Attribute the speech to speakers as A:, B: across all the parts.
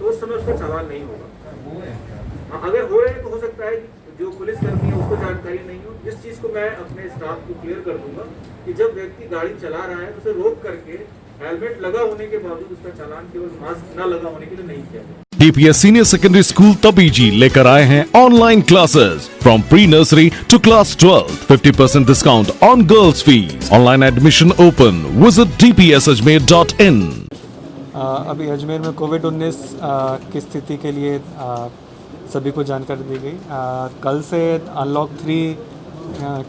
A: तो उस समय उसका चालान नहीं होगा। अगर हो रहे हैं तो हो सकता है कि जो पुलिस कर्मी है उसको जानकारी नहीं हो। इस चीज़ को मैं अपने स्टाफ को क्लियर कर दूंगा कि जब व्यक्ति गाड़ी चला रहा है तो उसे रोक करके हेलमेट लगा होने के बावजूद उसका चालान केवल मास्क न लगा होने के लिए नहीं किया जाए।
B: DPS senior secondary school Tabiji लेकर आए हैं online classes from pre nursery to class 12, 50% discount on girls fees, online admission open, visit dpsajmer.in।
C: अभी अजमेर में कोविड-19 की स्थिति के लिए सभी को जानकारी दी गई। कल से अनलॉक 3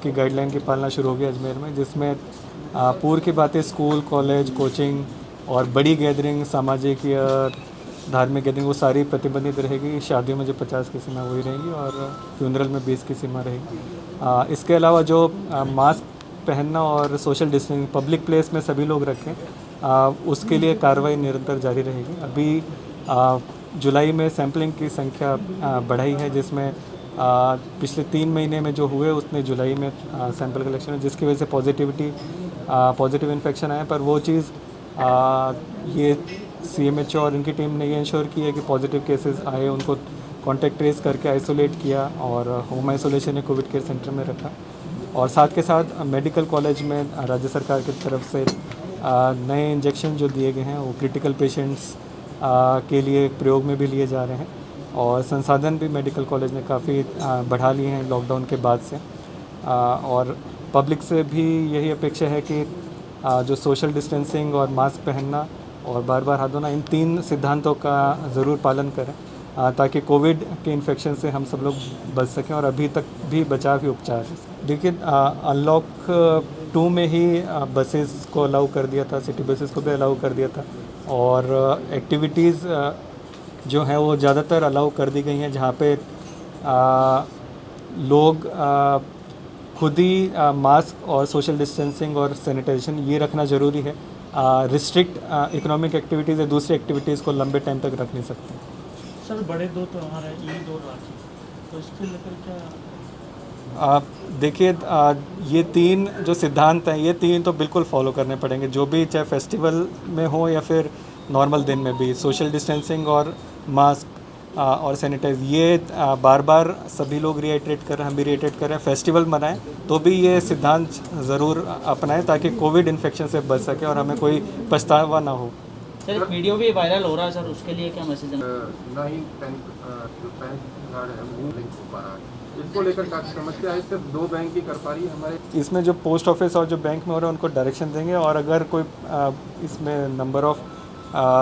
C: की गाइडलाइन की पालना शुरू होगी अजमेर में, जिसमें पूर्व की बातें स्कूल, कॉलेज, कोचिंग और बड़ी गैदरिंग, सामाजिक या धार्मिक गैदरिंग वो सारी प्रतिबंधित रहेगी। शादियों में जो 50 की सीमा वही रहेगी और फ्यूनरल में 20 की सीमा रहेगी। इसके अलावा जो मास्क पहनना और सोशल डिस्टेंसिंग पब्लिक प्लेस में सभी लोग रखें, उसके लिए कार्रवाई निरंतर जारी रहेगी। अभी जुलाई में सैम्पलिंग की संख्या बढ़ाई है, जिसमें पिछले 3 महीने में जो हुए उसने जुलाई में सैंपल कलेक्शन है, जिसकी वजह से पॉजिटिव इन्फेक्शन आए। पर वो चीज़ ये CMHO और इनकी टीम ने ये इंश्योर की है कि पॉजिटिव केसेस आए उनको कॉन्टैक्ट ट्रेस करके आइसोलेट किया और होम आइसोलेशन में कोविड केयर सेंटर में रखा। और साथ के साथ मेडिकल कॉलेज में राज्य सरकार की तरफ से नए इंजेक्शन जो दिए गए हैं वो क्रिटिकल पेशेंट्स के लिए प्रयोग में भी लिए जा रहे हैं। और संसाधन भी मेडिकल कॉलेज ने काफ़ी बढ़ा लिए हैं लॉकडाउन के बाद से। और पब्लिक से भी यही अपेक्षा है कि जो सोशल डिस्टेंसिंग और मास्क पहनना और बार बार हाथ धोना, इन 3 सिद्धांतों का ज़रूर पालन करें ताकि कोविड के इन्फेक्शन से हम सब लोग बच सकें। और अभी तक भी बचाव ही उपचार है। देखिए, अनलॉक 2 में ही बसेस को अलाउ कर दिया था, सिटी बसेस को भी अलाउ कर दिया था। और एक्टिविटीज़ जो हैं वो ज़्यादातर अलाउ कर दी गई हैं, जहाँ पे लोग खुद ही मास्क और सोशल डिस्टेंसिंग और सैनिटाइजेशन ये रखना ज़रूरी है। रिस्ट्रिक्ट इकोनॉमिक एक्टिविटीज़ या दूसरी एक्टिविटीज़ को लंबे टाइम तक रख नहीं सकते।
D: सर, बड़े 2 त्यौहार हैं, ईद और राखी, तो इसको लेकर क्या?
C: आप देखिए, ये 3 जो सिद्धांत हैं, ये 3 तो बिल्कुल फॉलो करने पड़ेंगे, जो भी, चाहे फेस्टिवल में हो या फिर नॉर्मल दिन में भी। सोशल डिस्टेंसिंग और मास्क और सैनिटाइज, ये बार बार सभी लोग रिएटरेट कर रहे हैं, हम भी रिएटरेट कर रहे हैं। फेस्टिवल मनाएं तो भी ये सिद्धांत ज़रूर अपनाएं ताकि कोविड इन्फेक्शन से बच सके और हमें कोई पछतावा ना हो।
D: सर, एक वीडियो भी वायरल हो रहा है सर, उसके लिए क्या मैसेज है?
A: ना ही पैन कार्ड है वो लिंक हो पा रहा है, इसको लेकर काफ़ी समस्या है। सिर्फ 2 बैंक की कर पा रही है हमारे।
C: इसमें जो पोस्ट ऑफिस और जो बैंक में हो रहे हैं उनको डायरेक्शन देंगे। और अगर कोई इसमें नंबर ऑफ़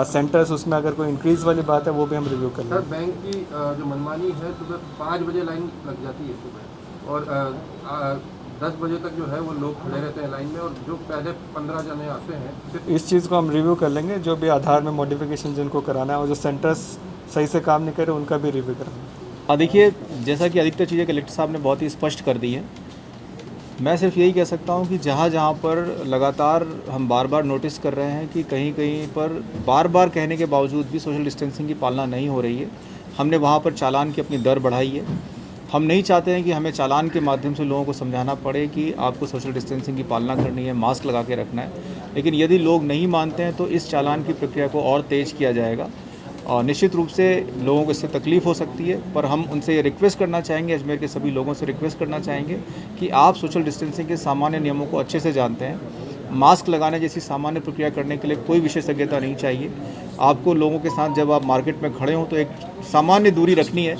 C: सेंटर्स, उसमें अगर कोई इंक्रीज़ वाली बात है वो भी हम रिव्यू कर लेंगे।
A: सर, बैंक की जो मनमानी है, सुबह 5 बजे लाइन लग जाती है सुबह, और 10 बजे तक जो है वो लोग खड़े रहते हैं लाइन में, और जो पहले 15 जने आते हैं।
C: इस चीज़ को हम रिव्यू कर लेंगे, जो भी आधार में मॉडिफिकेशन जिनको कराना है और जो सेंटर्स सही से काम नहीं करे उनका भी रिव्यू करेंगे।
E: देखिए, जैसा कि अधिकतर चीज़ें कलेक्टर साहब ने बहुत ही स्पष्ट कर दी हैं, मैं सिर्फ यही कह सकता हूं कि जहां जहां पर लगातार हम बार बार नोटिस कर रहे हैं कि कहीं कहीं पर बार बार कहने के बावजूद भी सोशल डिस्टेंसिंग की पालना नहीं हो रही है, हमने वहां पर चालान की अपनी दर बढ़ाई है। हम नहीं चाहते हैं कि हमें चालान के माध्यम से लोगों को समझाना पड़े कि आपको सोशल डिस्टेंसिंग की पालना करनी है, मास्क लगा के रखना है। लेकिन यदि लोग नहीं मानते हैं तो इस चालान की प्रक्रिया को और तेज़ किया जाएगा और निश्चित रूप से लोगों को इससे तकलीफ़ हो सकती है। पर हम उनसे ये रिक्वेस्ट करना चाहेंगे, अजमेर के सभी लोगों से रिक्वेस्ट करना चाहेंगे कि आप सोशल डिस्टेंसिंग के सामान्य नियमों को अच्छे से जानते हैं। मास्क लगाने जैसी सामान्य प्रक्रिया करने के लिए कोई विशेषज्ञता नहीं चाहिए। आपको लोगों के साथ जब आप मार्केट में खड़े हों तो एक सामान्य दूरी रखनी है।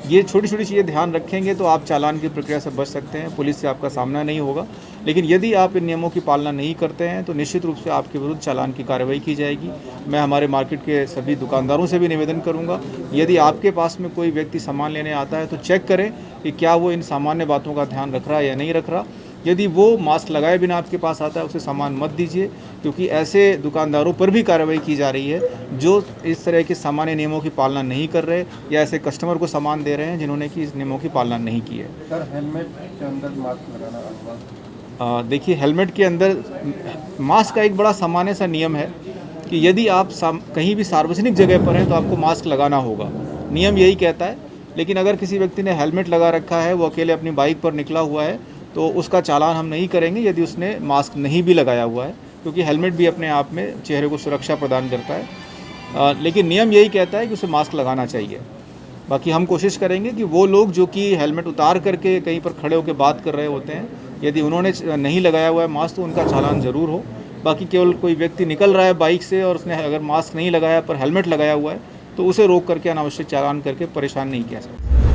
E: ये छोटी छोटी चीज़ें ध्यान रखेंगे तो आप चालान की प्रक्रिया से बच सकते हैं, पुलिस से आपका सामना नहीं होगा। लेकिन यदि आप इन नियमों की पालना नहीं करते हैं तो निश्चित रूप से आपके विरुद्ध चालान की कार्रवाई की जाएगी। मैं हमारे मार्केट के सभी दुकानदारों से भी निवेदन करूंगा, यदि आपके पास में कोई व्यक्ति सामान लेने आता है तो चेक करें कि क्या वो इन सामान्य बातों का ध्यान रख रहा है या नहीं रख रहा। यदि वो मास्क लगाए बिना आपके पास आता है उसे सामान मत दीजिए, क्योंकि ऐसे दुकानदारों पर भी कार्रवाई की जा रही है जो इस तरह के सामान्य नियमों की पालना नहीं कर रहे या ऐसे कस्टमर को सामान दे रहे हैं जिन्होंने कि इस नियमों की पालना नहीं की है।
A: सर, हेलमेट के अंदर मास्क लगाना,
E: देखिए, हेलमेट के अंदर मास्क का एक बड़ा सामान्य सा नियम है कि यदि आप कहीं भी सार्वजनिक जगह पर हैं तो आपको मास्क लगाना होगा, नियम यही कहता है। लेकिन अगर किसी व्यक्ति ने हेलमेट लगा रखा है, वो अकेले अपनी बाइक पर निकला हुआ है, तो उसका चालान हम नहीं करेंगे यदि उसने मास्क नहीं भी लगाया हुआ है, क्योंकि हेलमेट भी अपने आप में चेहरे को सुरक्षा प्रदान करता है। लेकिन नियम यही कहता है कि उसे मास्क लगाना चाहिए। बाकी हम कोशिश करेंगे कि वो लोग जो कि हेलमेट उतार करके कहीं पर खड़े होकर बात कर रहे होते हैं, यदि उन्होंने नहीं लगाया हुआ है मास्क तो उनका चालान ज़रूर हो। बाकी केवल कोई व्यक्ति निकल रहा है बाइक से और उसने अगर मास्क नहीं लगाया पर हेलमेट लगाया हुआ है तो उसे रोक करके अनावश्यक चालान करके परेशान नहीं किया सकता।